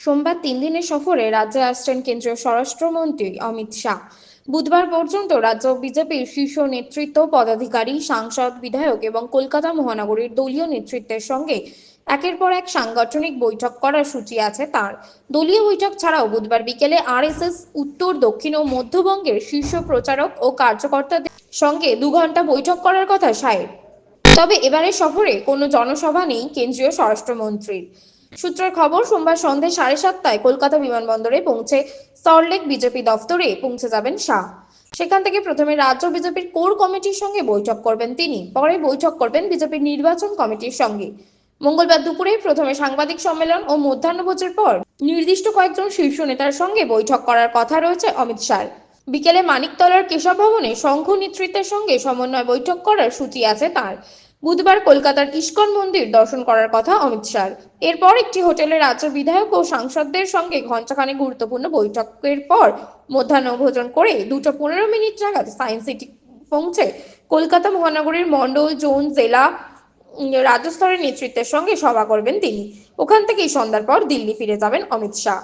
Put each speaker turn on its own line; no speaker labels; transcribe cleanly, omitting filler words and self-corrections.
সোমবার 3 দিনের সফরে রাজ্যে আসছেন কেন্দ্রীয় স্বরাষ্ট্রমন্ত্রী অমিত শাহ। বুধবার পর্যন্ত রাজ্য বিজেপির শীর্ষ নেতৃত্ব, পদাধিকারী, সাংসদ, বিধায়ক এবং কলকাতা মহানগরীর দলীয় নেতৃত্বের সঙ্গে একের পর এক সাংগঠনিক বৈঠক করার সূচি আছে তার। দলীয় বৈঠক ছাড়াও বুধবার বিকেলে আরএসএস উত্তর, দক্ষিণ ও মধ্যবঙ্গের শীর্ষ প্রচারক ও কার্যকর্তাদের সঙ্গে 2 ঘন্টা বৈঠক করার কথা শাহের। তবে এবারের সফরে কোনো জনসভা নেই কেন্দ্রীয় স্বরাষ্ট্রমন্ত্রীর। সূত্রের খবর, সোমবার সন্ধে 7:30টায় কলকাতা বিমানবন্দরে পৌঁছে সল্টলেক বিজেপি দফতরে পৌঁছে যাবেন শাহ। সেখান থেকে প্রথমে রাজ্য বিজেপির কোর কমিটির সঙ্গে বৈঠক করবেন তিনি, পরে বৈঠক করবেন বিজেপির নির্বাচন কমিটির সঙ্গে। মঙ্গলবার দুপুরে প্রথমে সাংবাদিক সম্মেলন ও মধ্যাহ্নভোজের পর নির্দিষ্ট কয়েকজন শীর্ষ নেতার সঙ্গে বৈঠক করার কথা রয়েছে অমিত শাহর। বিকেলে মানিকতলার কেশব ভবনে সংঘ নেতৃত্বের সঙ্গে সমন্বয় বৈঠক করার সূচি আছে তার। বুধবার কলকাতার ইস্কন মন্দির দর্শন করার কথা অমিত শাহর। এরপর একটি হোটেলে রাজ্য বিধায়ক ও সাংসদদের সঙ্গে ঘণ্টাখানেক গুরুত্বপূর্ণ বৈঠকের পর মধ্যাহ্নভোজন করে 2:15 নাগাদ সায়েন্স সিটি পৌঁছে কলকাতা মহানগরীর মন্ডল, জোন, জেলা, রাজ্য স্তরের নেতৃত্বের সঙ্গে সভা করবেন তিনি। ওখান থেকেই সন্ধ্যার পর দিল্লি ফিরে যাবেন অমিত শাহ।